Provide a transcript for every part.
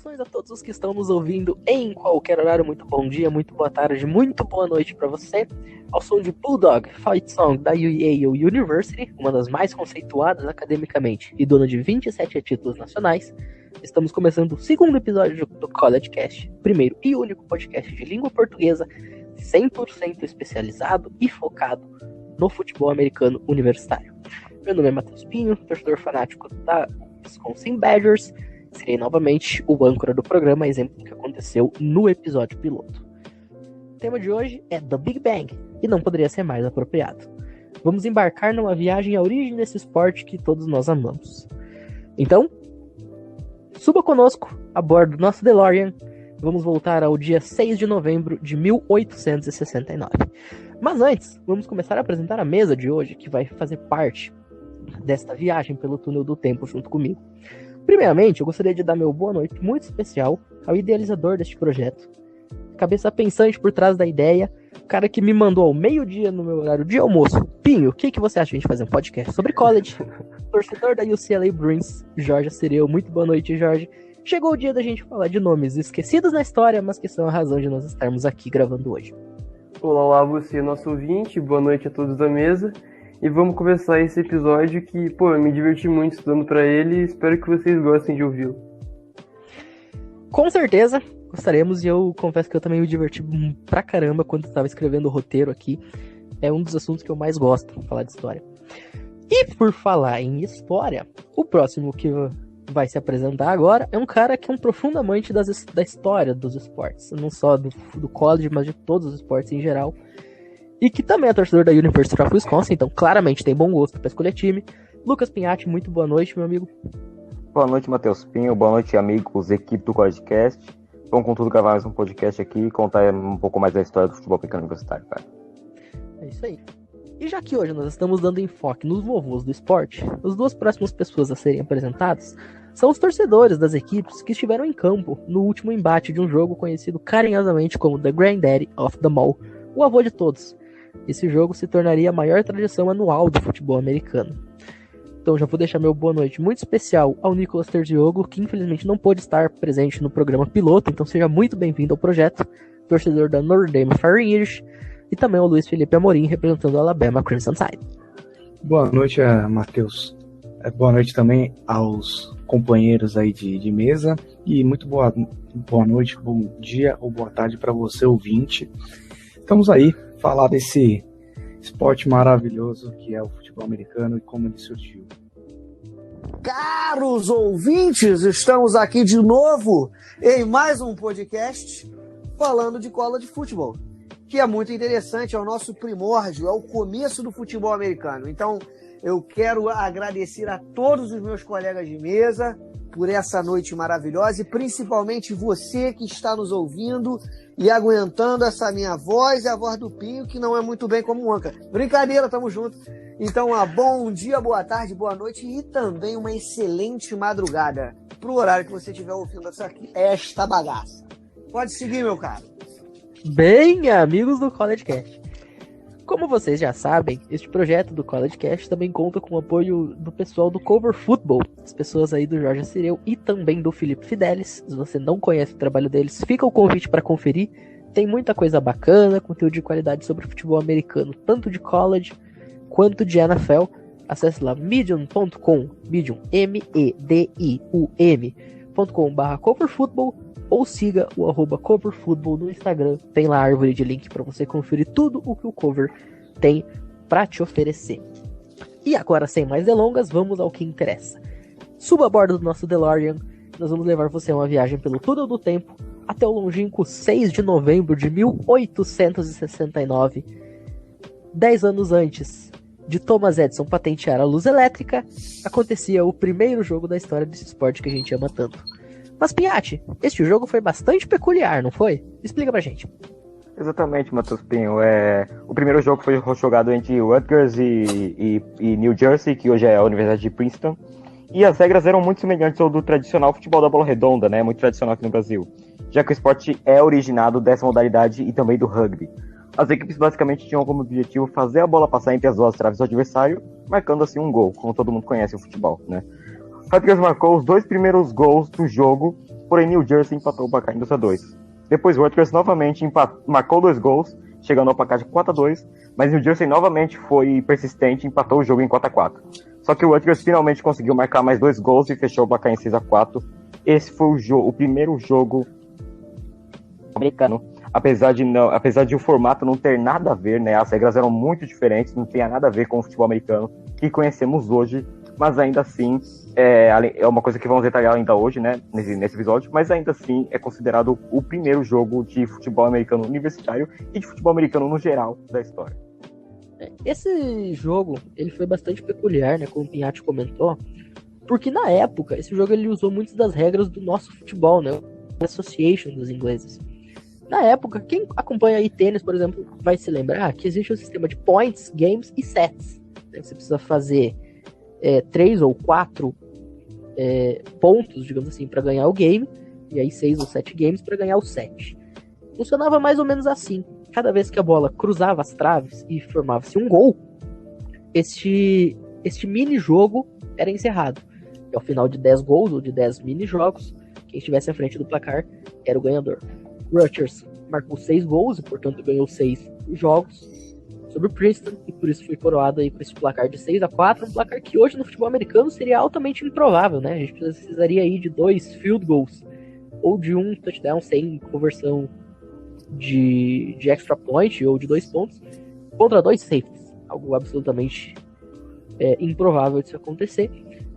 Saudações a todos os que estão nos ouvindo em qualquer horário. Muito bom dia, muito boa tarde, muito boa noite para você. Ao som de Bulldog Fight Song da Yale University, uma das mais conceituadas academicamente e dona de 27 títulos nacionais, estamos começando o segundo episódio do College Cast, primeiro e único podcast de língua portuguesa 100% especializado e focado no futebol americano universitário. Meu nome é Matheus Pinho, torcedor fanático da Wisconsin Badgers. Serei novamente o âncora do programa, exemplo do que aconteceu no episódio piloto. O tema de hoje é The Big Bang, e não poderia ser mais apropriado. Vamos embarcar numa viagem à origem desse esporte que todos nós amamos. Então, suba conosco a bordo do nosso DeLorean. Vamos voltar ao dia 6 de novembro de 1869. Mas antes, vamos começar a apresentar a mesa de hoje, que vai fazer parte desta viagem pelo túnel do tempo junto comigo. Primeiramente, eu gostaria de dar meu boa noite muito especial ao idealizador deste projeto, cabeça pensante por trás da ideia, o cara que me mandou ao meio-dia no meu horário de almoço. Pinho, o que você acha de a gente fazer um podcast sobre college? Torcedor da UCLA Bruins, Jorge Cireu. Muito boa noite, Jorge. Chegou o dia da gente falar de nomes esquecidos na história, mas que são a razão de nós estarmos aqui gravando hoje. Olá, você, nosso ouvinte. Boa noite a todos da mesa. E vamos começar esse episódio que, eu me diverti muito estudando pra ele e espero que vocês gostem de ouvi-lo. Com certeza, gostaremos, e eu confesso que eu também me diverti pra caramba quando estava escrevendo o roteiro aqui. É um dos assuntos que eu mais gosto, falar de história. E por falar em história, o próximo que vai se apresentar agora é um cara que é um profundo amante da história dos esportes, não só do college, mas de todos os esportes em geral. E que também é torcedor da University of Wisconsin, então claramente tem bom gosto para escolher time. Lucas Pinhatti, muito boa noite, meu amigo. Boa noite, Matheus Pinho. Boa noite, amigos, equipe do CollegeCast. Vamos com tudo gravar mais um podcast aqui e contar um pouco mais da história do futebol americano universitário, cara. É isso aí. E já que hoje nós estamos dando enfoque nos vovôs do esporte, as duas próximas pessoas a serem apresentadas são os torcedores das equipes que estiveram em campo no último embate de um jogo conhecido carinhosamente como The Granddaddy of the Mall, o avô de todos. Esse jogo se tornaria a maior tradição anual do futebol americano. Então já vou deixar meu boa noite muito especial ao Nicolas Terziogo, que infelizmente não pôde estar presente no programa piloto, então seja muito bem-vindo ao projeto, torcedor da Notre Dame Fighting Irish, e também ao Luiz Felipe Amorim, representando o Alabama Crimson Tide. Boa noite, Matheus. Boa noite também aos companheiros aí de mesa, e muito boa noite, bom dia ou boa tarde para você, ouvinte. Estamos aí falar desse esporte maravilhoso que é o futebol americano e como ele surgiu. Caros ouvintes, estamos aqui de novo em mais um podcast falando de college futebol, que é muito interessante, é o nosso primórdio, é o começo do futebol americano. Então, eu quero agradecer a todos os meus colegas de mesa por essa noite maravilhosa e principalmente você que está nos ouvindo e aguentando essa minha voz e a voz do Pinho, que não é muito bem como um âncora. Brincadeira, tamo junto. Então, bom dia, boa tarde, boa noite e também uma excelente madrugada pro horário que você estiver ouvindo esta bagaça. Pode seguir, meu caro. Bem, amigos do CollegeCast. Como vocês já sabem, este projeto do CollegeCast também conta com o apoio do pessoal do Cover Football, as pessoas aí do Jorge Cireu e também do Felipe Fidelis. Se você não conhece o trabalho deles, fica o convite para conferir. Tem muita coisa bacana, conteúdo de qualidade sobre futebol americano, tanto de college quanto de NFL. Acesse lá medium.com, medium, medium.com/coverfootball, ou siga o @coverfootball no Instagram. Tem lá a árvore de link para você conferir tudo o que o Cover tem para te oferecer. E agora, sem mais delongas, vamos ao que interessa. Suba a bordo do nosso DeLorean. Nós vamos levar você a uma viagem pelo túnel do tempo até o longínquo 6 de novembro de 1869. 10 anos antes de Thomas Edison patentear a luz elétrica, acontecia o primeiro jogo da história desse esporte que a gente ama tanto. Mas, Pinhatti, este jogo foi bastante peculiar, não foi? Explica pra gente. Exatamente, Matheus Pinho. O primeiro jogo foi jogado entre Rutgers e New Jersey, que hoje é a Universidade de Princeton. E as regras eram muito semelhantes ao do tradicional futebol da bola redonda, né? Muito tradicional aqui no Brasil. Já que o esporte é originado dessa modalidade e também do rugby. As equipes basicamente tinham como objetivo fazer a bola passar entre as duas traves do adversário, marcando assim um gol, como todo mundo conhece o futebol, né? Rutgers marcou os 2 primeiros gols do jogo porém New Jersey empatou o placar em 2-2. Depois Rutgers novamente marcou 2 gols, chegando ao placar de 4-2, mas New Jersey novamente foi persistente e empatou o jogo em 4-4. Só que o Rutgers finalmente conseguiu marcar mais 2 gols e fechou o placar em 6-4. Esse foi o primeiro jogo americano, apesar de o formato não ter nada a ver, né? As regras eram muito diferentes, não tinha nada a ver com o futebol americano que conhecemos hoje, mas ainda assim é uma coisa que vamos detalhar ainda hoje, né? Nesse episódio, mas ainda assim é considerado o primeiro jogo de futebol americano universitário e de futebol americano no geral da história. Esse jogo, ele foi bastante peculiar, né, como o Pinhatti comentou, porque na época, esse jogo ele usou muitas das regras do nosso futebol, né, Association dos ingleses. Na época, quem acompanha aí tênis, por exemplo, vai se lembrar que existe o sistema de points, games e sets. Você precisa fazer 3 ou 4 pontos, digamos assim, para ganhar o game, e aí 6 ou 7 games para ganhar o set. Funcionava mais ou menos assim. Cada vez que a bola cruzava as traves e formava-se um gol, este mini-jogo era encerrado. E ao final de 10 gols ou de 10 mini-jogos, quem estivesse à frente do placar era o ganhador. Rutgers marcou 6 gols e, portanto, ganhou 6 jogos sobre o Princeton, e por isso foi coroado aí com esse placar de 6-4, um placar que hoje no futebol americano seria altamente improvável, né? A gente precisaria aí de 2 field goals ou de um touchdown sem conversão de extra point ou de 2 pontos contra 2 safeties, algo absolutamente improvável de se acontecer,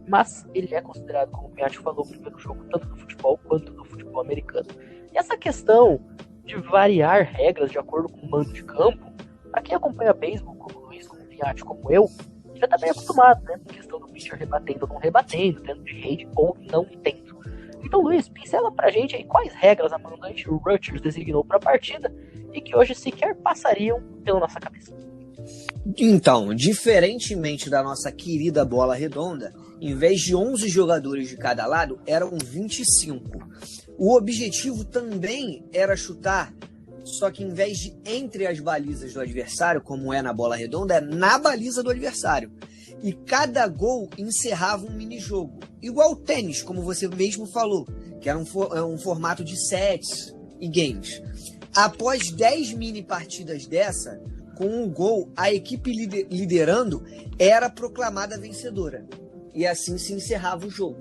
mas ele é considerado, como o Pinhatti falou, o primeiro jogo tanto do futebol quanto do futebol americano. E essa questão de variar regras de acordo com o mando de campo, para quem acompanha beisebol, como o Luiz, como o Pinhatti, como eu, já tá bem acostumado, né? A questão do pitcher rebatendo ou não rebatendo, tendo de rede ou não tendo. Então, Luiz, pincela pra gente aí quais regras a mandante Rutgers designou para a partida e que hoje sequer passariam pela nossa cabeça. Então, diferentemente da nossa querida bola redonda, em vez de 11 jogadores de cada lado, eram 25. O objetivo também era chutar, só que em vez de entre as balizas do adversário, como é na bola redonda, é na baliza do adversário. E cada gol encerrava um mini-jogo. Igual o tênis, como você mesmo falou, que era um formato de sets e games. Após 10 mini-partidas dessa, com um gol, a equipe liderando era proclamada vencedora. E assim se encerrava o jogo.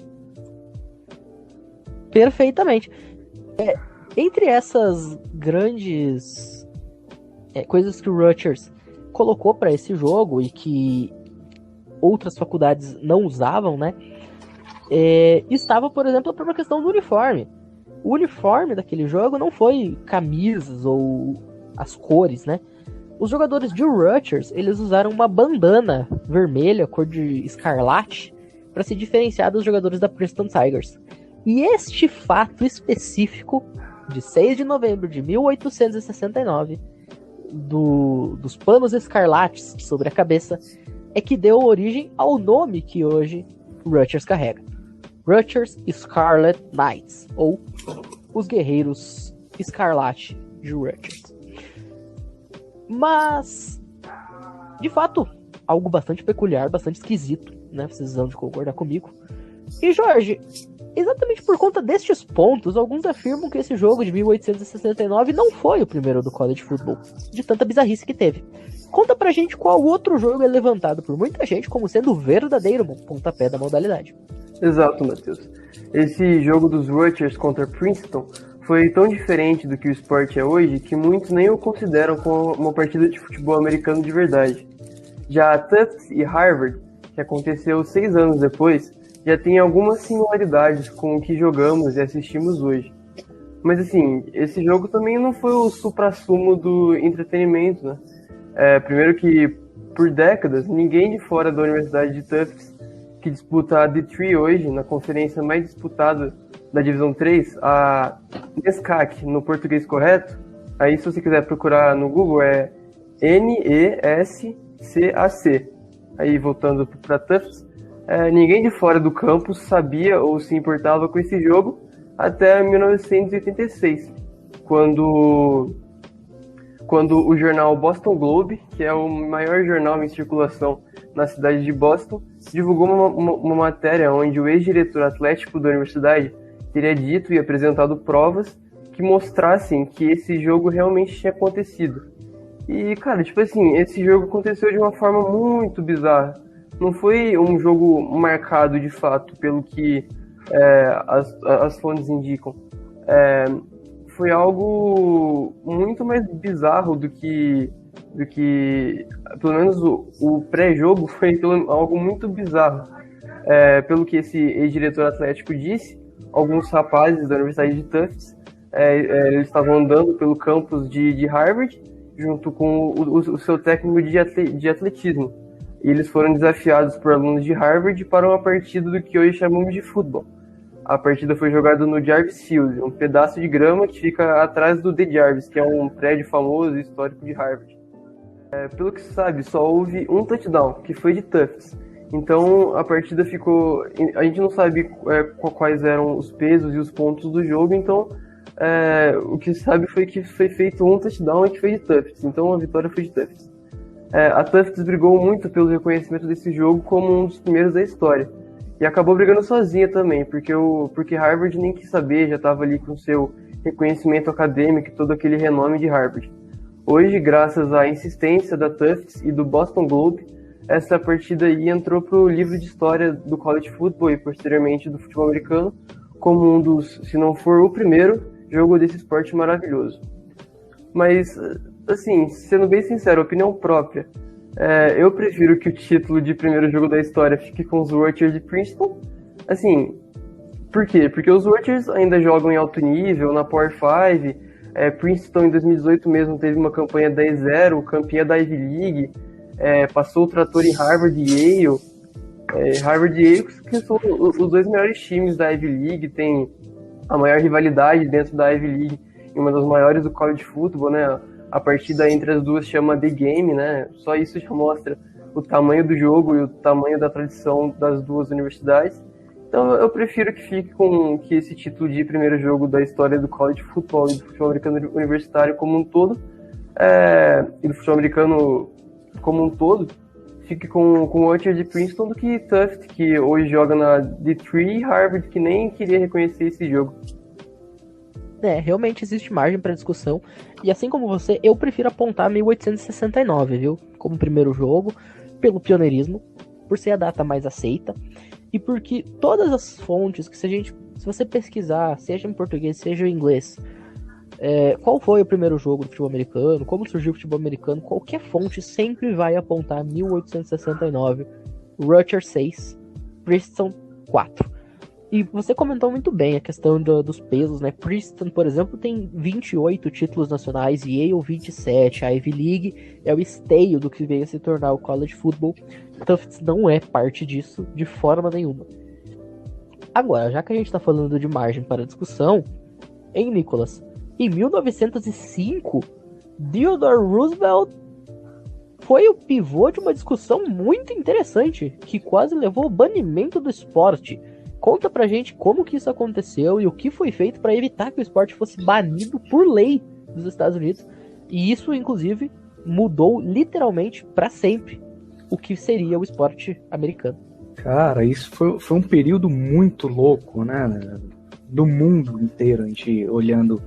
Perfeitamente. Entre essas grandes coisas que o Rutgers colocou para esse jogo e que outras faculdades não usavam, né? Estava, por exemplo, a própria questão do uniforme. O uniforme daquele jogo não foi camisas ou as cores, né? Os jogadores de Rutgers, eles usaram uma bandana vermelha, cor de escarlate, para se diferenciar dos jogadores da Princeton Tigers. E este fato específico, de 6 de novembro de 1869, dos panos escarlates sobre a cabeça, é que deu origem ao nome que hoje Rutgers carrega. Rutgers Scarlet Knights, ou os Guerreiros Escarlate de Rutgers. Mas, de fato, algo bastante peculiar, bastante esquisito, né? Vocês vão de concordar comigo. E, Jorge, exatamente por conta destes pontos, alguns afirmam que esse jogo de 1869 não foi o primeiro do college football, de tanta bizarrice que teve. Conta pra gente qual outro jogo é levantado por muita gente como sendo o verdadeiro pontapé da modalidade. Exato, Matheus. Esse jogo dos Rutgers contra Princeton foi tão diferente do que o esporte é hoje que muitos nem o consideram como uma partida de futebol americano de verdade. Já Tufts e Harvard, que aconteceu 6 anos depois, já tem algumas similaridades com o que jogamos e assistimos hoje. Mas assim, esse jogo também não foi o suprassumo do entretenimento, né? Primeiro que, por décadas, ninguém de fora da Universidade de Tufts, que disputa a D3 hoje, na conferência mais disputada da Divisão 3, a NESCAC, no português correto, aí se você quiser procurar no Google, é NESCAC. Aí voltando para Tufts, ninguém de fora do campus sabia ou se importava com esse jogo até 1986, quando o jornal Boston Globe, que é o maior jornal em circulação na cidade de Boston, divulgou uma matéria onde o ex-diretor atlético da universidade, teria dito e apresentado provas que mostrassem que esse jogo realmente tinha acontecido. E, cara, tipo assim, esse jogo aconteceu de uma forma muito bizarra. Não foi um jogo marcado, de fato, pelo que as fontes indicam. Foi algo muito mais bizarro do que pelo menos o pré-jogo foi algo muito bizarro. Pelo que esse ex-diretor atlético disse, alguns rapazes da Universidade de Tufts eles estavam andando pelo campus de Harvard junto com o seu técnico de atletismo. E eles foram desafiados por alunos de Harvard para uma partida do que hoje chamamos de futebol. A partida foi jogada no Jarvis Field, um pedaço de grama que fica atrás do The Jarvis, que é um prédio famoso e histórico de Harvard. Pelo que se sabe, só houve um touchdown, que foi de Tufts. Então a partida ficou... A gente não sabe quais eram os pesos e os pontos do jogo, então o que se sabe foi que foi feito um touchdown e que foi de Tufts. Então a vitória foi de Tufts. A Tufts brigou muito pelo reconhecimento desse jogo como um dos primeiros da história. E acabou brigando sozinha também, porque Harvard nem quis saber, já estava ali com seu reconhecimento acadêmico e todo aquele renome de Harvard. Hoje, graças à insistência da Tufts e do Boston Globe, essa partida aí entrou para o livro de história do college football e posteriormente do futebol americano como um dos, se não for o primeiro, jogo desse esporte maravilhoso. Mas, assim, sendo bem sincero, opinião própria, eu prefiro que o título de primeiro jogo da história fique com os Warriors de Princeton. Assim, por quê? Porque os Warriors ainda jogam em alto nível, na Power 5. Princeton em 2018 mesmo teve uma campanha 10-0, campeã da Ivy League, passou o trator em Harvard e Yale. Harvard e Yale, que são os dois melhores times da Ivy League, tem a maior rivalidade dentro da Ivy League, e uma das maiores do college football, né? A partida entre as duas chama The Game, né? Só isso já mostra o tamanho do jogo e o tamanho da tradição das duas universidades. Então eu prefiro que fique com que esse título de primeiro jogo da história do college football e do futebol americano universitário como um todo, e do futebol americano como um todo, fique com o Warriors de Princeton do que Tufts, que hoje joga na D3, e Harvard, que nem queria reconhecer esse jogo. Realmente existe margem para discussão. E assim como você, eu prefiro apontar 1869, viu? Como primeiro jogo, pelo pioneirismo, por ser a data mais aceita. E porque todas as fontes que se você pesquisar, seja em português, seja em inglês, qual foi o primeiro jogo do futebol americano, como surgiu o futebol americano, qualquer fonte sempre vai apontar 1869, Rutgers 6, Princeton 4. E você comentou muito bem a questão dos pesos, né? Princeton, por exemplo, tem 28 títulos nacionais, Yale 27, a Ivy League é o esteio do que veio a se tornar o college football. Tufts não é parte disso de forma nenhuma. Agora, já que a gente está falando de margem para discussão, hein, Nicolas? Em 1905, Theodore Roosevelt foi o pivô de uma discussão muito interessante que quase levou ao banimento do esporte. Conta pra gente como que isso aconteceu e o que foi feito para evitar que o esporte fosse banido por lei dos Estados Unidos. E isso, inclusive, mudou literalmente para sempre o que seria o esporte americano. Cara, isso foi um período muito louco, né? Do mundo inteiro, a gente olhando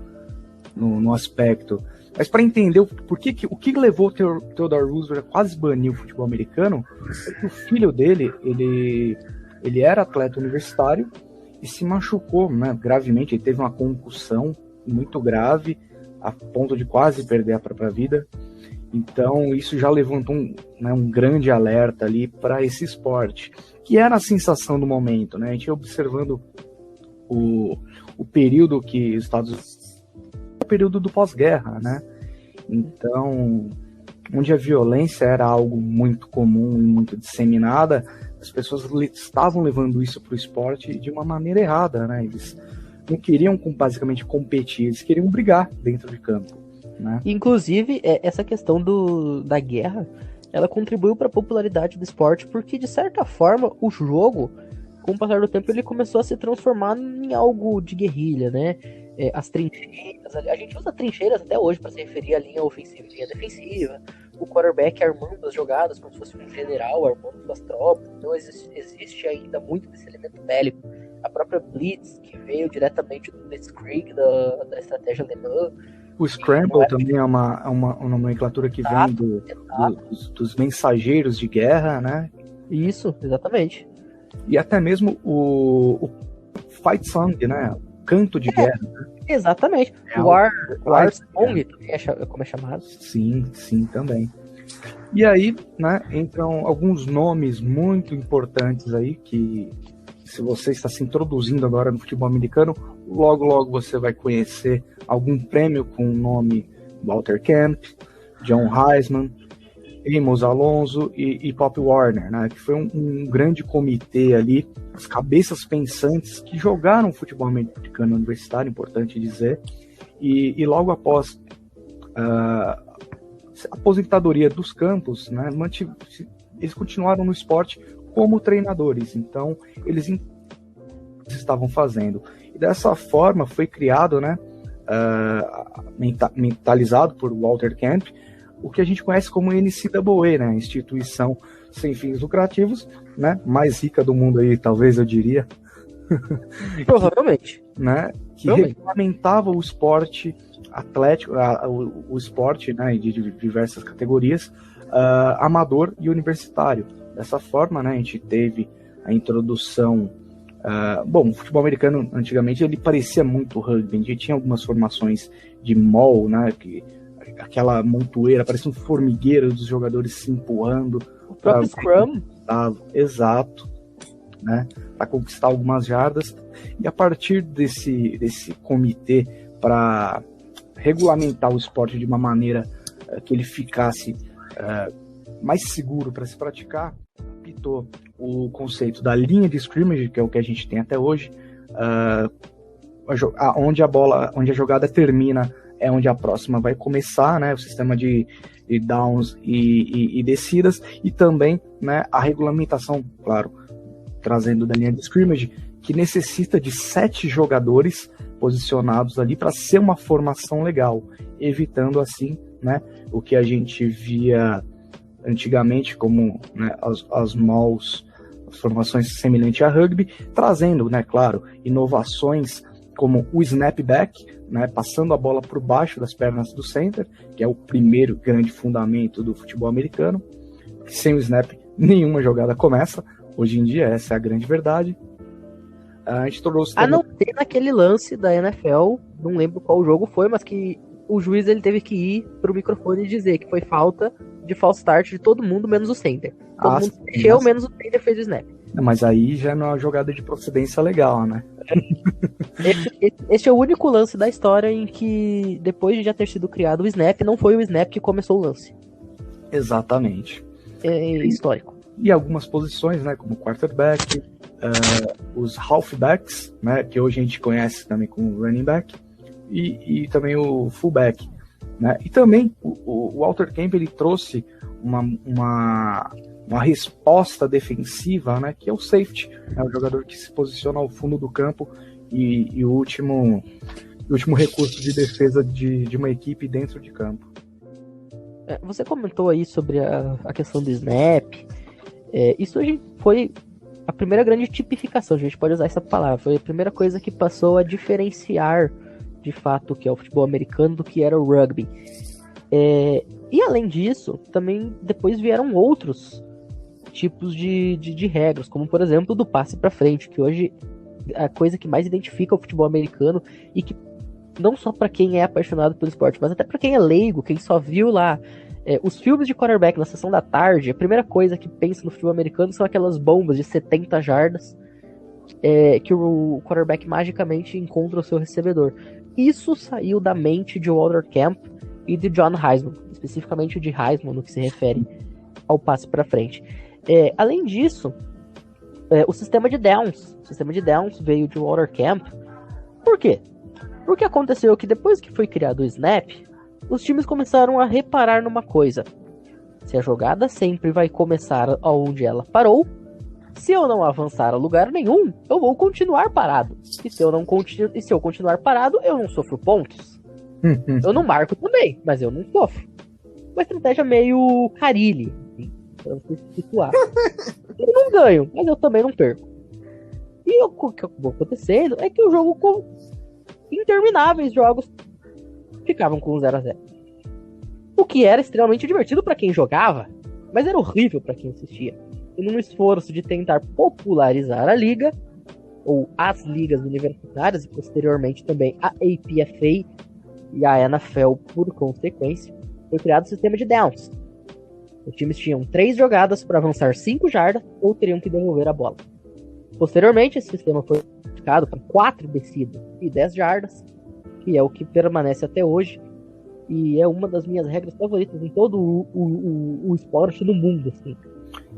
no aspecto. Mas para entender o que levou o Theodore Roosevelt a quase banir o futebol americano, é que o filho dele, ele era atleta universitário e se machucou, né, gravemente. Ele teve uma concussão muito grave, a ponto de quase perder a própria vida. Então isso já levantou um grande alerta ali para esse esporte, que era a sensação do momento, né? A gente ia observando o período que os Estados Unidos... o período do pós-guerra, né? Então, onde a violência era algo muito comum e muito disseminada, as pessoas estavam levando isso para o esporte de uma maneira errada, né? Eles não queriam basicamente competir, eles queriam brigar dentro de campo, né? Inclusive, essa questão da guerra, ela contribuiu para a popularidade do esporte, porque de certa forma o jogo, com o passar do tempo, ele começou a se transformar em algo de guerrilha, né? As trincheiras, a gente usa trincheiras até hoje para se referir à linha ofensiva e linha defensiva, o quarterback armando as jogadas como se fosse um general armando suas tropas. Então existe ainda muito desse elemento bélico a própria Blitz, que veio diretamente do Blitzkrieg, da estratégia alemã. O Scramble também é uma nomenclatura que vem dos mensageiros de guerra, né? Isso, exatamente. E até mesmo o Fight Song, né? O canto de guerra. Exatamente. War Song, como é chamado. Sim, também. E aí, né, entram alguns nomes muito importantes aí que, se você está se introduzindo agora no futebol americano, logo você vai conhecer algum prêmio com o nome Walter Camp, John Heisman, Amos Alonso e Pop Warner, né, que foi um grande comitê ali, as cabeças pensantes que jogaram futebol americano universitário, importante dizer, e logo após a aposentadoria dos campos, né, eles continuaram no esporte como treinadores, então eles estavam fazendo. E dessa forma foi criado, né, mentalizado por Walter Camp, o que a gente conhece como NCAA, né, instituição sem fins lucrativos, né, mais rica do mundo aí, talvez eu diria. Provavelmente. Que regulamentava o esporte atlético, o esporte, né, de diversas categorias, amador e universitário. Dessa forma, né, a gente teve a introdução. O futebol americano antigamente ele parecia muito rugby. A gente tinha algumas formações de mall, né, aquela montoeira, parecia um formigueiro dos jogadores se empurrando. O próprio Scrum. Exato, né, para conquistar algumas jardas. E a partir desse comitê para regulamentar o esporte de uma maneira que ele ficasse mais seguro para se praticar, apitou o conceito da linha de scrimmage, que é o que a gente tem até hoje, onde a jogada termina é onde a próxima vai começar, né, o sistema de downs e descidas, e também, né, a regulamentação, claro, trazendo da linha de scrimmage, que necessita de 7 jogadores posicionados ali para ser uma formação legal, evitando assim, né, o que a gente via antigamente como, né, as malls, as formações semelhantes a rugby, trazendo, né, claro, inovações como o snapback, né, passando a bola por baixo das pernas do center, que é o primeiro grande fundamento do futebol americano. Sem o snap, nenhuma jogada começa. Hoje em dia, essa é a grande verdade. A gente trouxe não ter naquele lance da NFL, não lembro qual jogo foi, mas que o juiz ele teve que ir pro microfone e dizer que foi falta de false start de todo mundo, menos o center. Todo mundo mexeu, menos o center fez o snap. Mas aí já não é uma jogada de procedência legal, né? Esse é o único lance da história em que, depois de já ter sido criado o snap, não foi o snap que começou o lance. Exatamente. É histórico. E algumas posições, né, como quarterback, os halfbacks, né, que hoje a gente conhece também como running back, e também o fullback, né? E também o Walter Camp ele trouxe uma resposta defensiva, né, que é o safety, né, o jogador que se posiciona ao fundo do campo e o último recurso de defesa de uma equipe dentro de campo. Você comentou aí sobre a questão do snap. Isso foi a primeira grande tipificação, a gente pode usar essa palavra. Foi a primeira coisa que passou a diferenciar, de fato, o que é o futebol americano do que era o rugby. E além disso, também depois vieram outros tipos de regras, como por exemplo do passe para frente, que hoje é a coisa que mais identifica o futebol americano e que não só para quem é apaixonado pelo esporte, mas até para quem é leigo, quem só viu lá os filmes de quarterback na sessão da tarde, a primeira coisa que pensa no futebol americano são aquelas bombas de 70 jardas que o quarterback magicamente encontra o seu recebedor. Isso saiu da mente de Walter Camp e de John Heisman, especificamente de Heisman no que se refere ao passe para frente. Além disso, o sistema de downs veio de Walter Camp. Por quê? Porque aconteceu que depois que foi criado o snap, os times começaram a reparar numa coisa: se a jogada sempre vai começar onde ela parou, se eu não avançar a lugar nenhum, eu vou continuar parado. E se eu continuar parado, eu não sofro pontos. Eu não marco também, mas eu não sofro. Uma estratégia meio Carilli, pra você se situar. Eu não ganho, mas eu também não perco. E o que acabou acontecendo é que o jogo, com intermináveis jogos, ficavam com 0-0. O que era extremamente divertido para quem jogava, mas era horrível para quem assistia. E num esforço de tentar popularizar a liga, ou as ligas universitárias, e posteriormente também a APFA e a NFL por consequência, foi criado o sistema de downs. Os times tinham 3 jogadas para avançar 5 jardas ou teriam que devolver a bola. Posteriormente, esse sistema foi modificado para 4 descidas e 10 jardas, que é o que permanece até hoje, e é uma das minhas regras favoritas em todo o esporte do mundo, assim.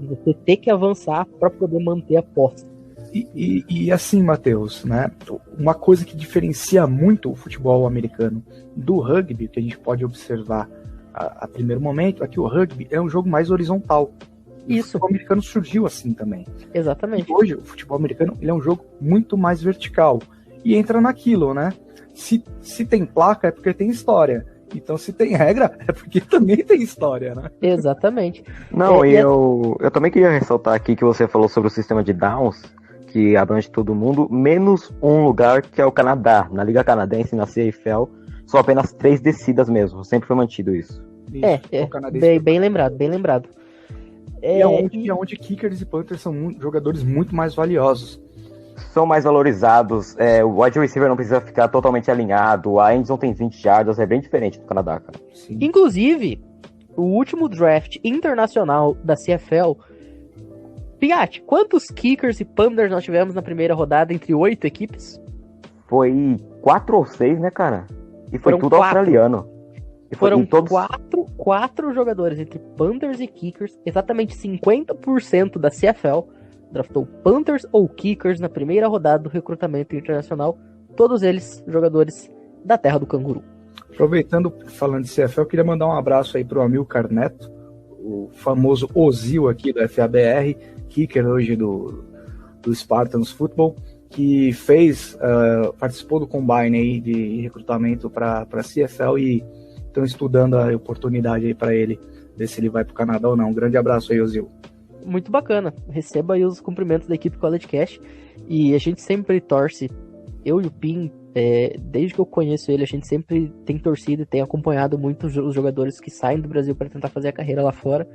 Você ter que avançar para poder manter a posse. E assim, Matheus, né? Uma coisa que diferencia muito o futebol americano do rugby, que a gente pode observar a primeiro momento, é que o rugby é um jogo mais horizontal. E Isso. O futebol americano surgiu assim também. Exatamente. E hoje, o futebol americano ele é um jogo muito mais vertical. E entra naquilo, né? Se tem placa, é porque tem história. Então, se tem regra, é porque também tem história, né? Exatamente. Não, eu também queria ressaltar aqui que você falou sobre o sistema de downs, que abrange todo mundo, menos um lugar que é o Canadá. Na Liga Canadense, na CFL, são apenas 3 descidas mesmo. Sempre foi mantido isso. Bem lembrado, bem lembrado. E onde kickers e punters são jogadores muito mais valiosos. São mais valorizados, o wide receiver não precisa ficar totalmente alinhado, a endzone tem 20 jardas, é bem diferente do Canadá, cara. Sim. Inclusive, o último draft internacional da CFL, Piatti, quantos kickers e punters nós tivemos na primeira rodada entre 8 equipes? Foi 4 ou 6, né, cara? E foi Foram tudo 4. australiano. E Foram todos... quatro jogadores entre punters e kickers, exatamente 50% da CFL draftou punters ou kickers na primeira rodada do recrutamento internacional, todos eles jogadores da terra do canguru. Aproveitando, falando de CFL, eu queria mandar um abraço aí pro Amilcar Neto, o famoso Ozil aqui do FABR, kicker hoje do Spartans Football, que participou do combine aí de recrutamento para CFL e estão estudando a oportunidade aí para ele, ver se ele vai pro Canadá ou não. Um grande abraço aí, Ozil. Muito bacana, receba aí os cumprimentos da equipe College Cash, e a gente sempre torce, eu e o Pim, desde que eu conheço ele, a gente sempre tem torcido e tem acompanhado muito os jogadores que saem do Brasil para tentar fazer a carreira lá fora,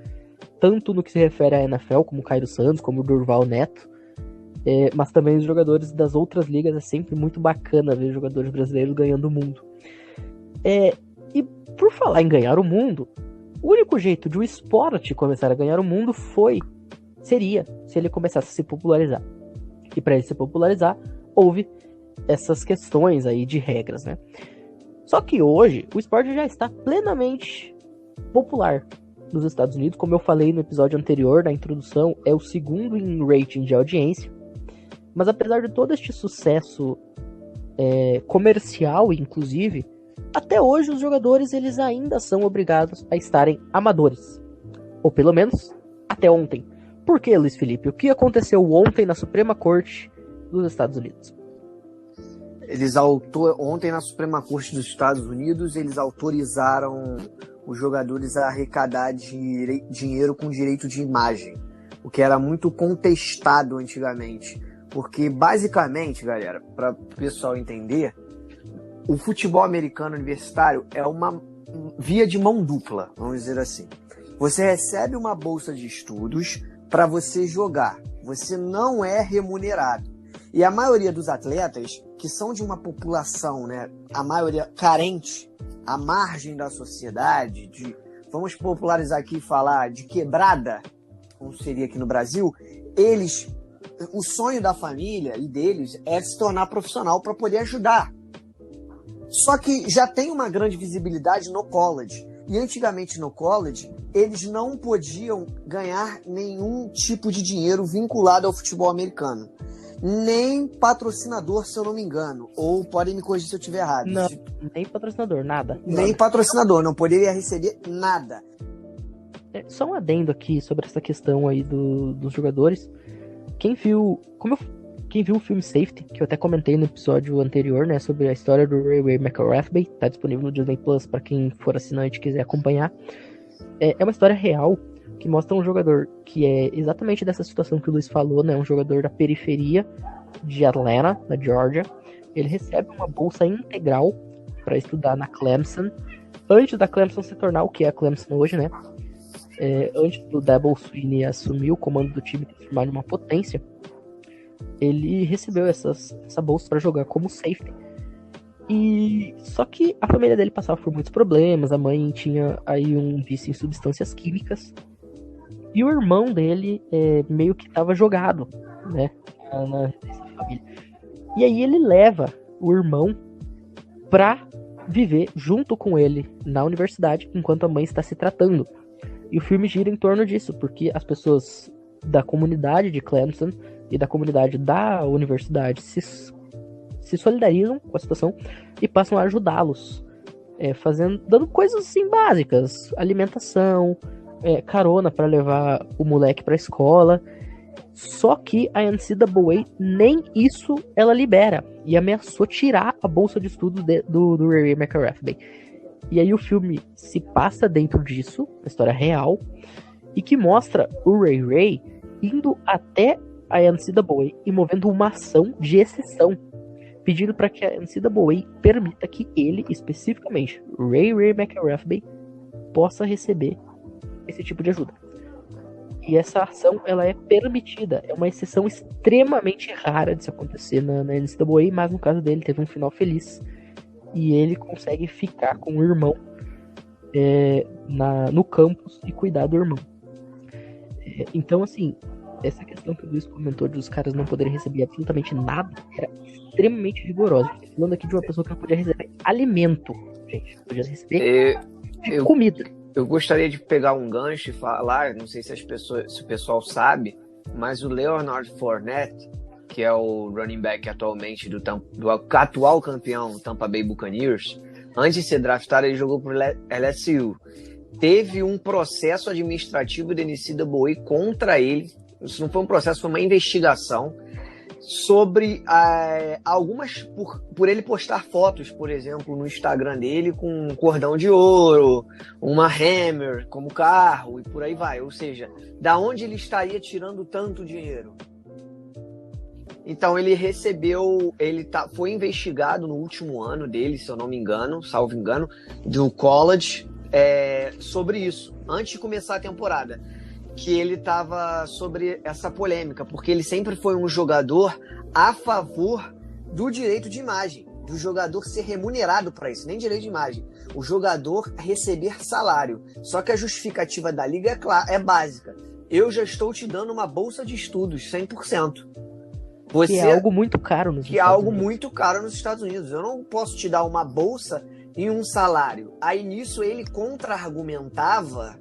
tanto no que se refere à NFL, como o Cairo Santos, como o Durval Neto, mas também os jogadores das outras ligas. É sempre muito bacana ver jogadores brasileiros ganhando o mundo. E por falar em ganhar o mundo, o único jeito de o esporte começar a ganhar o mundo seria se ele começasse a se popularizar. E para ele se popularizar, houve essas questões aí de regras, né? Só que hoje o esporte já está plenamente popular nos Estados Unidos. Como eu falei no episódio anterior, na introdução, é o segundo em rating de audiência. Mas apesar de todo este sucesso comercial, inclusive, até hoje os jogadores eles ainda são obrigados a estarem amadores. Ou pelo menos até ontem. Por que, Luiz Felipe? O que aconteceu ontem na Suprema Corte dos Estados Unidos? Ontem na Suprema Corte dos Estados Unidos, eles autorizaram os jogadores a arrecadar dinheiro com direito de imagem, o que era muito contestado antigamente. Porque, basicamente, galera, para o pessoal entender, o futebol americano universitário é uma via de mão dupla, vamos dizer assim. Você recebe uma bolsa de estudos para você jogar. Você não é remunerado. E a maioria dos atletas, que são de uma população, né, a maioria carente, à margem da sociedade, vamos popularizar aqui e falar de quebrada, como seria aqui no Brasil, o sonho da família e deles é se tornar profissional para poder ajudar. Só que já tem uma grande visibilidade no college. E antigamente no college, eles não podiam ganhar nenhum tipo de dinheiro vinculado ao futebol americano. Nem patrocinador, se eu não me engano. Ou podem me corrigir se eu estiver errado. Não, nem patrocinador, nada. Nem patrocinador, não poderia receber nada. Só um adendo aqui sobre essa questão aí dos jogadores. Quem viu o filme Safety, que eu até comentei no episódio anterior, né, sobre a história do Ray McCaffrey, tá disponível no Disney Plus para quem for assinante e quiser acompanhar. É uma história real que mostra um jogador que é exatamente dessa situação que o Luiz falou, né, um jogador da periferia, de Atlanta, da Georgia. Ele recebe uma bolsa integral para estudar na Clemson, antes da Clemson se tornar o que é a Clemson hoje, né? Antes do Dabo Swinney assumir o comando do time e transformar em uma potência, ele recebeu essa bolsa para jogar como safety. E só que a família dele passava por muitos problemas, a mãe tinha aí um vício em substâncias químicas, e o irmão dele meio que estava jogado, né, na família. E aí ele leva o irmão pra viver junto com ele na universidade, enquanto a mãe está se tratando. E o filme gira em torno disso, porque as pessoas da comunidade de Clemson e da comunidade da universidade se solidarizam com a situação e passam a ajudá-los, dando coisas assim básicas, alimentação, carona para levar o moleque para a escola. Só que a NCAA nem isso ela libera e ameaçou tirar a bolsa de estudos do Ray McRathbey. E aí o filme se passa dentro disso, a história real, e que mostra o Ray indo até a NCAA e movendo uma ação de exceção, pedindo para que a NCAA permita que ele, especificamente, Ray McRathbey, possa receber esse tipo de ajuda. E essa ação, ela é permitida, é uma exceção extremamente rara de se acontecer na NCAA, mas no caso dele teve um final feliz, e ele consegue ficar com o irmão no campus e cuidar do irmão. Então, assim, essa questão que o Luiz comentou de os caras não poderem receber absolutamente nada era extremamente rigorosa. Falando aqui de uma pessoa que não podia receber alimento, gente, não podia receber comida. Eu gostaria de pegar um gancho e falar, não sei se o pessoal sabe, mas o Leonard Fournette, que é o running back atualmente do atual campeão Tampa Bay Buccaneers, antes de ser draftado, ele jogou por LSU. Teve um processo administrativo da NCAA contra ele. Isso não foi um processo, foi uma investigação sobre algumas... Por ele postar fotos, por exemplo, no Instagram dele com um cordão de ouro, uma Hammer como carro e por aí vai. Ou seja, da onde ele estaria tirando tanto dinheiro? Então ele foi investigado no último ano dele, se eu não me engano, salvo engano, do college, sobre isso, antes de começar a temporada, que ele estava sobre essa polêmica, porque ele sempre foi um jogador a favor do direito de imagem, do jogador ser remunerado para isso, nem direito de imagem, o jogador receber salário. Só que a justificativa da liga é básica. Eu já estou te dando uma bolsa de estudos 100%. Que é algo muito caro nos Estados Unidos. Eu não posso te dar uma bolsa e um salário. Aí nisso ele contra-argumentava,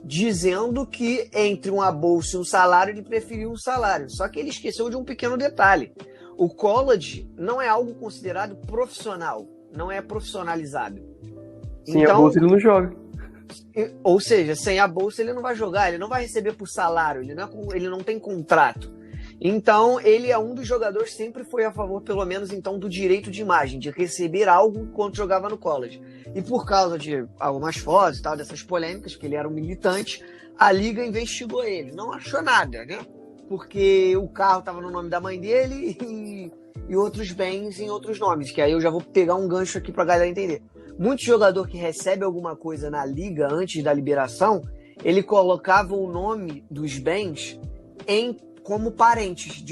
dizendo que entre uma bolsa e um salário ele preferia um salário. Só que ele esqueceu de um pequeno detalhe. O college não é algo considerado profissional, não é profissionalizado. Sem a bolsa ele não joga. Ou seja, sem a bolsa ele não vai jogar, ele não vai receber por salário, ele não tem contrato. Então, ele é um dos jogadores que sempre foi a favor, pelo menos, então, do direito de imagem, de receber algo enquanto jogava no college. E por causa de algumas fotos e tal, dessas polêmicas, que ele era um militante, a liga investigou ele. Não achou nada, né? Porque o carro estava no nome da mãe dele e outros bens em outros nomes, que aí eu já vou pegar um gancho aqui pra galera entender. Muito jogador que recebe alguma coisa na liga antes da liberação, ele colocava o nome dos bens como parentes,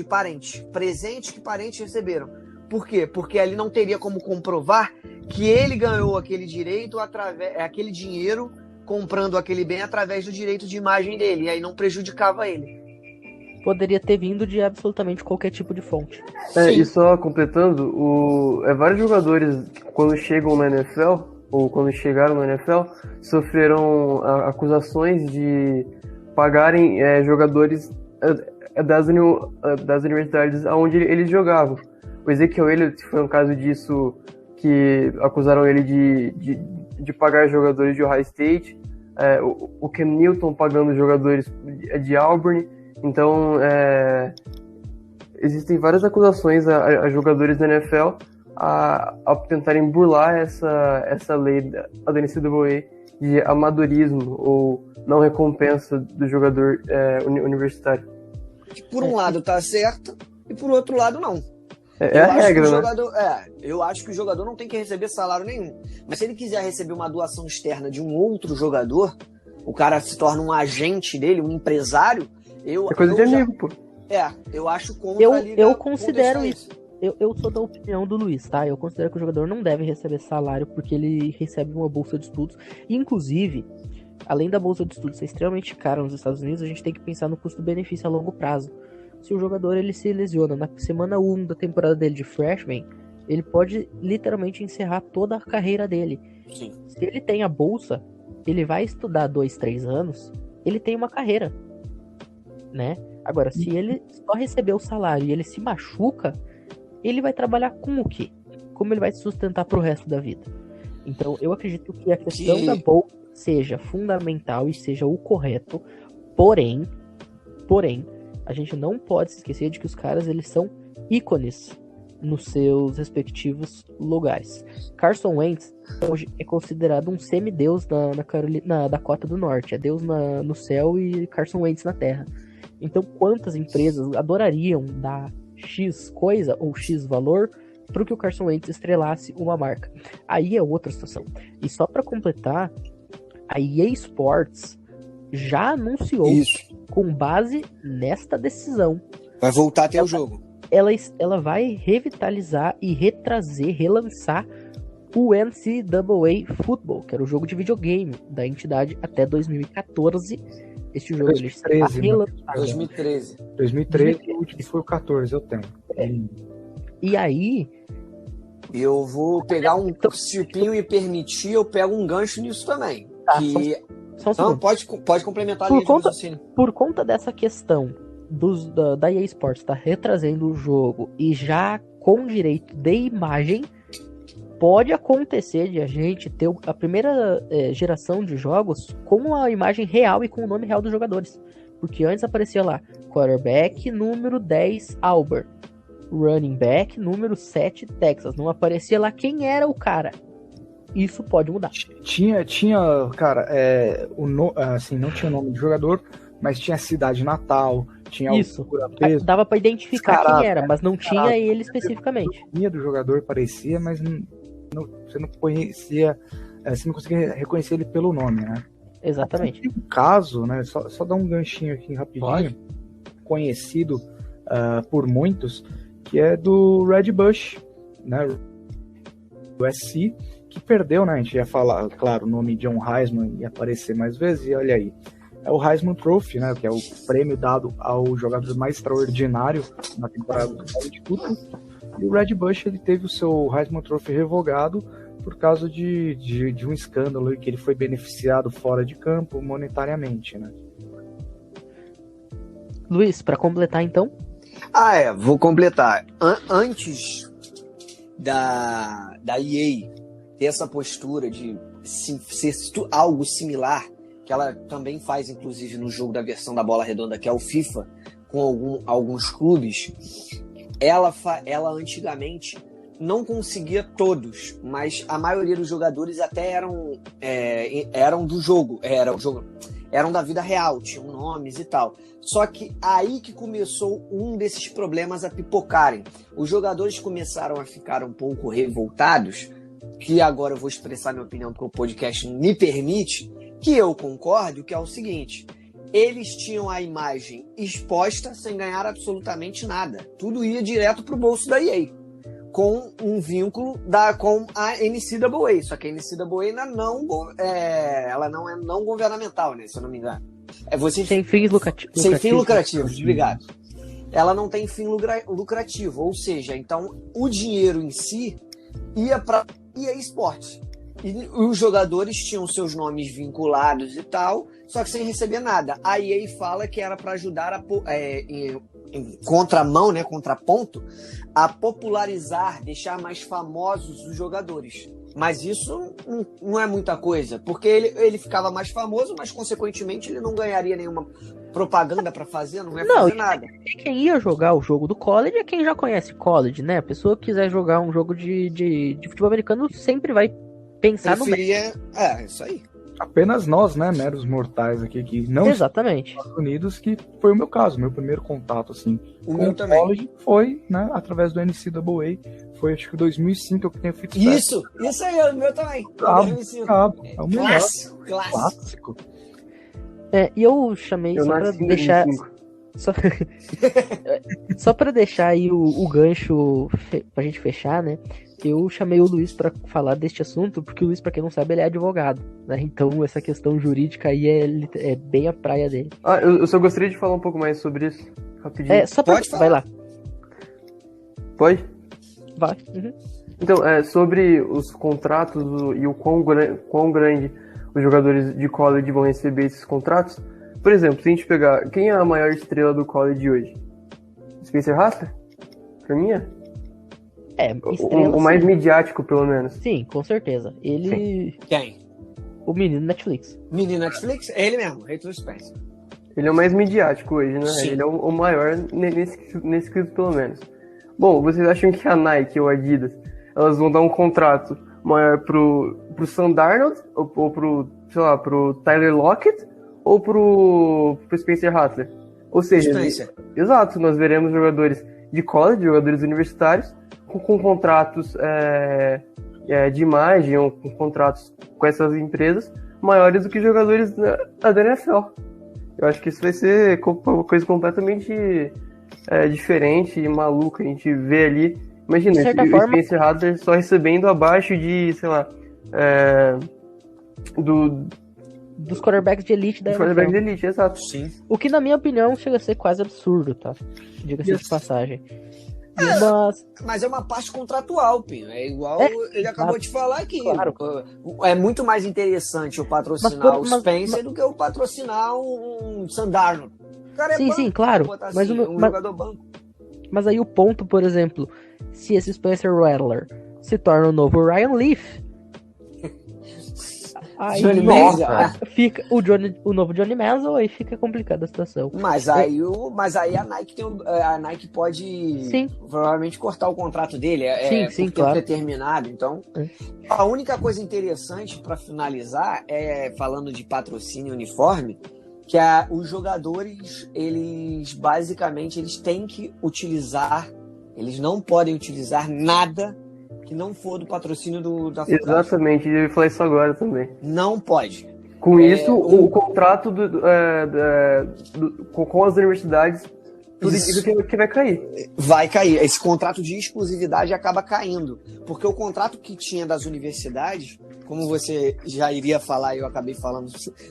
presentes que parentes receberam. Por quê? Porque ali não teria como comprovar que ele ganhou aquele direito aquele dinheiro comprando aquele bem através do direito de imagem dele, e aí não prejudicava ele. Poderia ter vindo de absolutamente qualquer tipo de fonte. E só completando, vários jogadores, quando chegam na NFL, ou quando chegaram na NFL, sofreram acusações de pagarem jogadores das universidades onde eles jogavam. O Ezekiel Elliott foi um caso disso, que acusaram ele de pagar jogadores de Ohio State, o Cam Newton pagando jogadores de Auburn. Então, existem várias acusações a jogadores da NFL a tentarem burlar essa lei da NCAA de amadorismo ou não recompensa do jogador universitário. Por um lado tá certo e por outro lado, não. É a regra, né? Eu acho que o jogador não tem que receber salário nenhum. Mas se ele quiser receber uma doação externa de um outro jogador, o cara se torna um agente dele, um empresário. É coisa de amigo, pô. Eu acho contra eu considero isso. Eu sou da opinião do Luiz, tá? Eu considero que o jogador não deve receber salário porque ele recebe uma bolsa de estudos. Inclusive, além da bolsa de estudos ser extremamente cara nos Estados Unidos, a gente tem que pensar no custo-benefício a longo prazo. Se o jogador ele se lesiona na semana 1 da temporada dele de freshman, ele pode literalmente encerrar toda a carreira dele. Sim. Se ele tem a bolsa, ele vai estudar 2-3 anos, ele tem uma carreira, né? Agora, se ele só receber o salário e ele se machuca, ele vai trabalhar com o quê? Como ele vai se sustentar pro resto da vida? Então, eu acredito que a questão da bolsa seja fundamental e seja o correto, porém, a gente não pode se esquecer de que os caras, eles são ícones nos seus respectivos lugares. Carson Wentz hoje é considerado um semideus na Dakota do Norte. É Deus no céu e Carson Wentz na terra. Então, quantas empresas adorariam dar X coisa ou X valor para que o Carson Wentz estrelasse uma marca? Aí é outra situação. E só para completar, a EA Sports já anunciou, com base nesta decisão, vai voltar a ter o jogo. Ela vai revitalizar e relançar o NCAA Football, que era o jogo de videogame da entidade até 2014. Este jogo 2013, ele está relançado. 2013 e o último foi o 14, eu tenho. E aí... Eu vou pegar se o Pinho me permitir, eu pego um gancho nisso também. Tá, Não, pode complementar a linha de raciocínio. Por conta dessa questão da EA Sports estar retrazendo o jogo e já com direito de imagem, pode acontecer de a gente ter a primeira geração de jogos com a imagem real e com o nome real dos jogadores. Porque antes aparecia lá, quarterback número 10 Auburn, running back número 7 Texas. Não aparecia lá quem era o cara. Isso pode mudar. Tinha, cara, assim, não tinha nome de jogador, mas tinha cidade natal, tinha altura, peso. Dava pra identificar quem era, mas não tinha ele especificamente. A linha do jogador parecia, mas você não conhecia, você não conseguia reconhecer ele pelo nome, né? Exatamente. Tem um caso, né? Só dar um ganchinho aqui rapidinho, conhecido por muitos, que é do Red Bush, né? Do SC, que perdeu, né? A gente ia falar, claro, o nome John Heisman ia aparecer mais vezes, e olha aí. É o Heisman Trophy, né? Que é o prêmio dado ao jogador mais extraordinário na temporada do college football. E o Red Bush, ele teve o seu Heisman Trophy revogado por causa de um escândalo que ele foi beneficiado fora de campo monetariamente, né? Luiz, para completar então? Vou completar. Antes da EA ter essa postura de ser algo similar, que ela também faz, inclusive, no jogo da versão da bola redonda, que é o FIFA, com alguns clubes, ela antigamente não conseguia todos, mas a maioria dos jogadores até eram do jogo, eram da vida real, tinham nomes e tal. Só que aí que começou um desses problemas a pipocarem. Os jogadores começaram a ficar um pouco revoltados, que agora eu vou expressar minha opinião porque o podcast me permite, que eu concordo, que é o seguinte: eles tinham a imagem exposta sem ganhar absolutamente nada. Tudo ia direto pro bolso da EA, com um vínculo com a NCAA. Só que a NCAA ela não é não governamental, né? Se eu não me engano. Sem fins lucrativos. Sem fins lucrativos, obrigado. Ela não tem fim lucrativo, ou seja, então o dinheiro em si ia para EA Sports. E os jogadores tinham seus nomes vinculados e tal, só que sem receber nada. A EA fala que era para ajudar em contramão, né, contraponto, a popularizar, deixar mais famosos os jogadores. Mas isso não é muita coisa, porque ele ficava mais famoso, mas consequentemente ele não ganharia nenhuma propaganda para fazer, não ia fazer nada. Quem ia jogar o jogo do college é quem já conhece college, né? A pessoa que quiser jogar um jogo de futebol americano sempre vai pensar no isso aí. Apenas nós, né, meros mortais aqui, que não Exatamente. estamos nos Estados Unidos, que foi o meu caso. Meu primeiro contato, assim, O com meu o também. college foi, né, através do NCAA. Foi, acho que 2005 que eu tenho feito Isso aí, o meu também. Brabo, 2005. brabo. É o melhor. Clássico. Clássico. E eu chamei Eu só pra nasci em deixar. 2005. Só pra deixar aí o gancho pra gente fechar, né? Eu chamei o Luiz pra falar deste assunto, porque o Luiz, pra quem não sabe, ele é advogado, né? Então essa questão jurídica aí é bem a praia dele. Eu só gostaria de falar um pouco mais sobre isso, rapidinho. Só pra... Pode falar. Vai lá, Pode? vai. Uhum. Então, sobre os contratos e o quão grande os jogadores de college vão receber esses contratos. Por exemplo, se a gente pegar, quem é a maior estrela do college hoje? Spencer Rattler? Pra mim é. Estrela, O mais sim. midiático, pelo menos. Sim, com certeza. Ele... Quem? O menino Netflix. Menino Netflix? É ele mesmo, Heitor Spencer. Ele é o mais midiático hoje, né? Sim. Ele é o maior nesse quesito, pelo menos. Bom, vocês acham que a Nike ou a Adidas, elas vão dar um contrato maior pro Sam Darnold, ou pro, sei lá, pro Tyler Lockett, ou pro Spencer Rattler? Ou seja, Spencer. exato, nós veremos jogadores de college, jogadores universitários, com contratos de imagem, ou com contratos com essas empresas, maiores do que jogadores da NFL. Eu acho que isso vai ser uma coisa completamente diferente e maluca. A gente vê ali, imagina, De certa o forma- Spencer Rattler só recebendo abaixo de, sei lá, Dos quarterbacks de elite da do quarterback de NFL. elite, exato. Sim. O que, na minha opinião, chega a ser quase absurdo, tá? Diga-se de passagem. Mas, Mas é uma parte contratual, Pinho. É igual ele acabou de falar aqui. Claro. É muito mais interessante o patrocinar o Spencer do que o patrocinar um Sam Darnold. O cara é Sim, banco, sim, claro. vou botar Mas assim, o meu- um mas- jogador banco. mas aí o ponto, por exemplo, se esse Spencer Rattler se torna o novo Ryan Leaf, aí Johnny Nossa. Manziel. fica o novo Johnny Manziel, aí fica complicada a situação. Mas aí a Nike a Nike pode Sim. provavelmente cortar o contrato dele, Sim, por tempo claro. determinado. Então, É. a única coisa interessante para finalizar falando de patrocínio uniforme, que os jogadores, eles basicamente têm que utilizar, eles não podem utilizar nada que não for do patrocínio da faculdade. Exatamente, eu ia falar isso agora também. Não pode. Com isso, o contrato com as universidades, tudo Isso. indica que vai cair. Vai cair. Esse contrato de exclusividade acaba caindo. Porque o contrato que tinha das universidades, como você já iria falar e eu acabei falando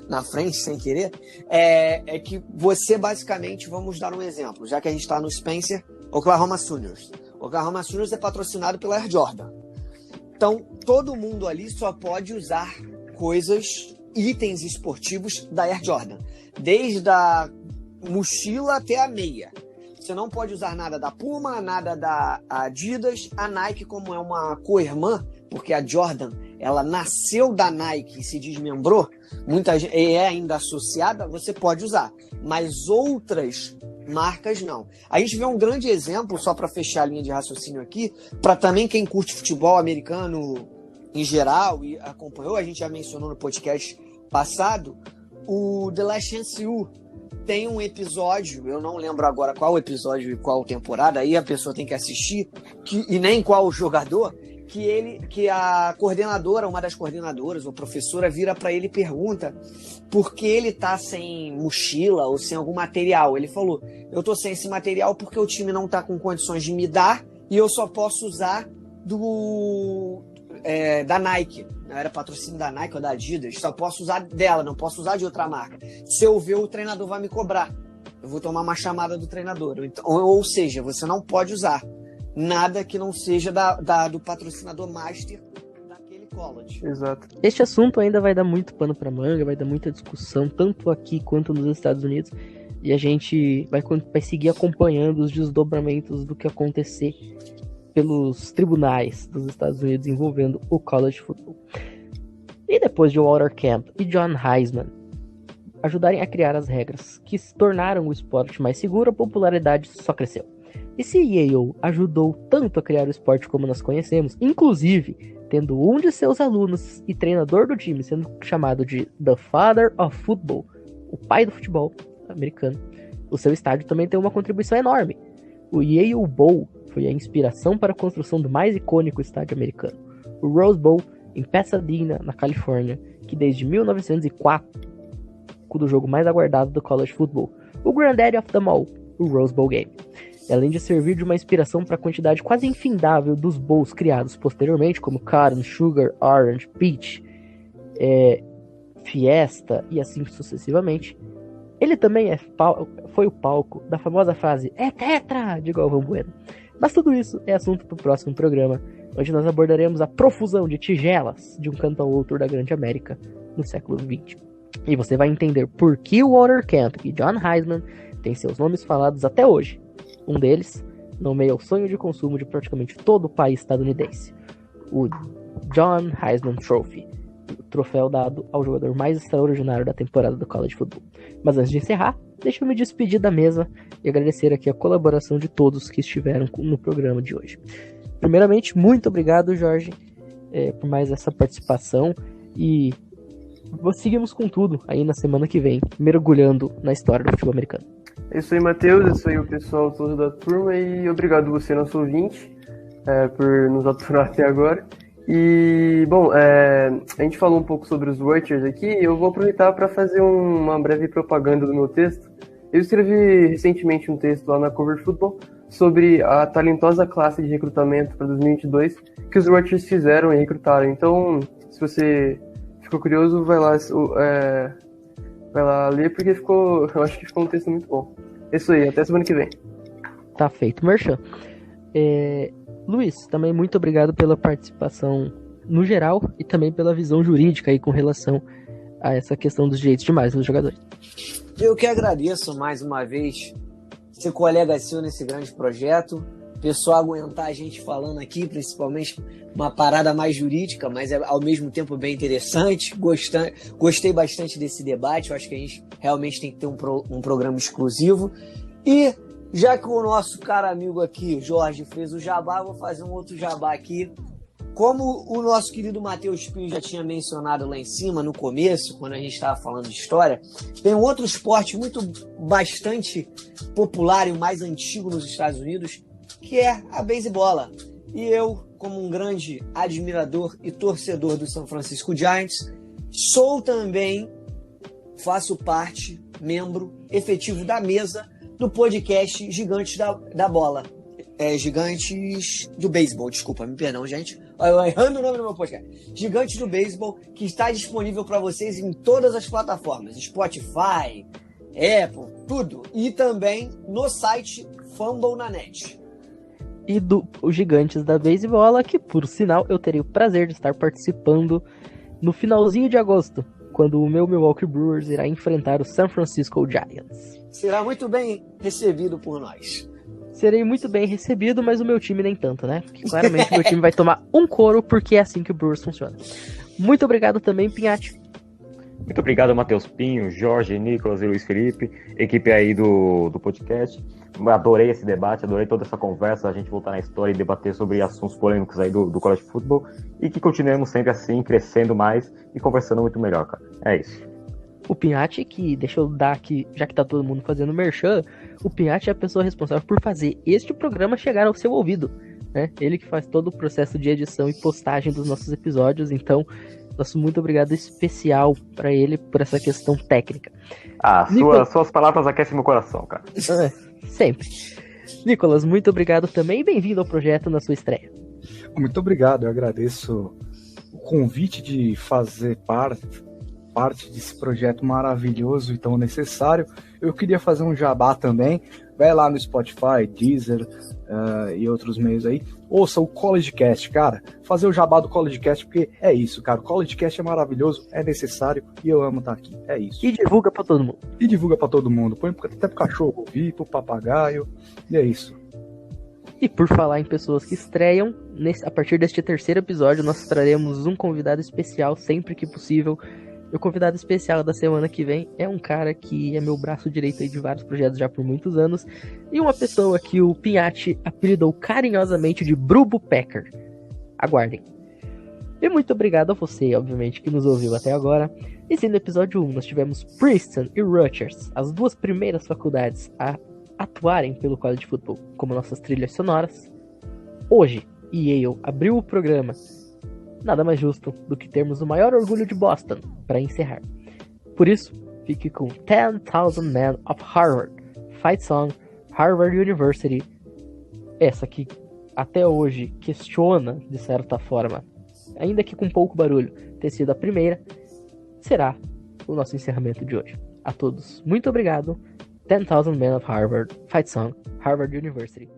na frente sem querer, é que você basicamente, vamos dar um exemplo, já que a gente está no Spencer, Oklahoma Sooners. Oklahoma Sooners é patrocinado pela Air Jordan. Então, todo mundo ali só pode usar itens esportivos da Air Jordan. Desde a mochila até a meia. Você não pode usar nada da Puma, nada da Adidas. A Nike, como é uma co-irmã, porque a Jordan, ela nasceu da Nike e se desmembrou, muita gente é ainda associada, você pode usar. Mas outras marcas não. A gente vê um grande exemplo, só para fechar a linha de raciocínio aqui, para também quem curte futebol americano em geral e acompanhou, a gente já mencionou no podcast passado, o The Last Chance U tem um episódio, eu não lembro agora qual episódio e qual temporada, aí a pessoa tem que assistir, e nem qual jogador, que a coordenadora, uma das coordenadoras, ou professora, vira para ele e pergunta por que ele tá sem mochila ou sem algum material. Ele falou, eu tô sem esse material porque o time não tá com condições de me dar e eu só posso usar da Nike. Não era patrocínio da Nike ou da Adidas, só posso usar dela, não posso usar de outra marca. Se eu ver, o treinador vai me cobrar. Eu vou tomar uma chamada do treinador. Então, ou seja, você não pode usar nada que não seja do patrocinador master daquele college. Exato. Este assunto ainda vai dar muito pano pra manga, vai dar muita discussão, tanto aqui quanto nos Estados Unidos, e a gente vai seguir acompanhando os desdobramentos do que acontecer pelos tribunais dos Estados Unidos envolvendo o college football. E depois de Walter Camp e John Heisman ajudarem a criar as regras que se tornaram o esporte mais seguro, a popularidade só cresceu. Esse Yale ajudou tanto a criar o esporte como nós conhecemos, inclusive tendo um de seus alunos e treinador do time sendo chamado de The Father of Football, o pai do futebol americano. O seu estádio também tem uma contribuição enorme. O Yale Bowl foi a inspiração para a construção do mais icônico estádio americano, o Rose Bowl, em Pasadena, na Califórnia, que desde 1904 do jogo mais aguardado do college football, o Granddaddy of them all, o Rose Bowl Game. Além de servir de uma inspiração para a quantidade quase infindável dos bowls criados posteriormente, como Cotton, Sugar, Orange, Peach, Fiesta e assim sucessivamente, ele também foi o palco da famosa frase "É tetra!" de Galvão Bueno. Mas tudo isso é assunto para o próximo programa, onde nós abordaremos a profusão de tigelas de um canto ao outro da Grande América no século XX. E você vai entender por que o Walter Camp e John Heisman têm seus nomes falados até hoje. Um deles nomeia o sonho de consumo de praticamente todo o país estadunidense, o John Heisman Trophy, o troféu dado ao jogador mais extraordinário da temporada do college football. Mas antes de encerrar, deixa eu me despedir da mesa e agradecer aqui a colaboração de todos que estiveram no programa de hoje. Primeiramente, muito obrigado, Jorge, por mais essa participação, e seguimos com tudo aí na semana que vem, mergulhando na história do futebol americano. É isso aí, Matheus, é isso aí o pessoal todo da turma, e obrigado você, nosso ouvinte, por nos aturar até agora. E, bom, a gente falou um pouco sobre os Watchers aqui, e eu vou aproveitar para fazer uma breve propaganda do meu texto. Eu escrevi recentemente um texto lá na Cover Football sobre a talentosa classe de recrutamento para 2022 que os Watchers fizeram e recrutaram. Então, se você ficou curioso, vai lá ler, porque eu acho que ficou um texto muito bom. É isso aí, até semana que vem. Tá feito, Merchan. Luiz, também muito obrigado pela participação no geral e também pela visão jurídica aí com relação a essa questão dos direitos de mais dos jogadores. Eu que agradeço mais uma vez ser colega seu nesse grande projeto, pessoal aguentar a gente falando aqui, principalmente uma parada mais jurídica, mas ao mesmo tempo bem interessante. Gostei bastante desse debate, eu acho que a gente realmente tem que ter um programa exclusivo. E já que o nosso cara amigo aqui, Jorge, fez o jabá, eu vou fazer um outro jabá aqui. Como o nosso querido Matheus Pinho já tinha mencionado lá em cima, no começo, quando a gente estava falando de história, tem um outro esporte bastante popular e o mais antigo nos Estados Unidos, que é a beisebola. E eu, como um grande admirador e torcedor do San Francisco Giants, faço parte, membro efetivo da mesa do podcast Gigantes da Bola. Gigantes do Beisebol, desculpa, me perdão, gente. Eu errando o nome do meu podcast. Gigantes do Beisebol, que está disponível para vocês em todas as plataformas. Spotify, Apple, tudo. E também no site Fumble na Net. E os Gigantes da Beisebola, que por sinal eu terei o prazer de estar participando no finalzinho de agosto, quando o meu Milwaukee Brewers irá enfrentar o San Francisco Giants. Será muito bem recebido por nós. Serei muito bem recebido, mas o meu time nem tanto, né? Porque claramente o meu time vai tomar um couro, porque é assim que o Brewers funciona. Muito obrigado também, Pinhatti. Muito obrigado, Matheus Pinho, Jorge, Nicolas e Luiz Felipe, equipe aí do podcast. Adorei esse debate, adorei toda essa conversa, a gente voltar na história e debater sobre assuntos polêmicos aí do college football, e que continuemos sempre assim, crescendo mais e conversando muito melhor, cara. É isso. O Pinhatti, que deixa eu dar aqui, já que tá todo mundo fazendo merchan, o Pinhatti é a pessoa responsável por fazer este programa chegar ao seu ouvido, né? Ele que faz todo o processo de edição e postagem dos nossos episódios, então nosso muito obrigado especial para ele por essa questão técnica. Suas palavras aquecem meu coração, cara. Sempre. Nicolas, muito obrigado também e bem-vindo ao projeto na sua estreia. Muito obrigado, eu agradeço o convite de fazer parte desse projeto maravilhoso e tão necessário. Eu queria fazer um jabá também. Vai lá no Spotify, Deezer e outros meios aí. Ouça o CollegeCast, cara. Fazer o jabá do CollegeCast, porque é isso, cara. O CollegeCast é maravilhoso, é necessário e eu amo estar aqui. É isso. E divulga pra todo mundo. Põe até pro cachorro ouvir, pro papagaio. E é isso. E por falar em pessoas que estreiam, a partir deste terceiro episódio nós traremos um convidado especial sempre que possível. Meu convidado especial da semana que vem é um cara que é meu braço direito aí de vários projetos já por muitos anos, e uma pessoa que o Pinhatti apelidou carinhosamente de Brubo Packer. Aguardem. E muito obrigado a você, obviamente, que nos ouviu até agora. E se no episódio 1 nós tivemos Princeton e Rutgers, as duas primeiras faculdades a atuarem pelo college football como nossas trilhas sonoras, hoje Yale abriu o programa. Nada mais justo do que termos o maior orgulho de Boston para encerrar. Por isso, fique com 10,000 Men of Harvard, Fight Song, Harvard University. Essa que até hoje questiona, de certa forma, ainda que com pouco barulho, ter sido a primeira, será o nosso encerramento de hoje. A todos, muito obrigado. 10,000 Men of Harvard, Fight Song, Harvard University.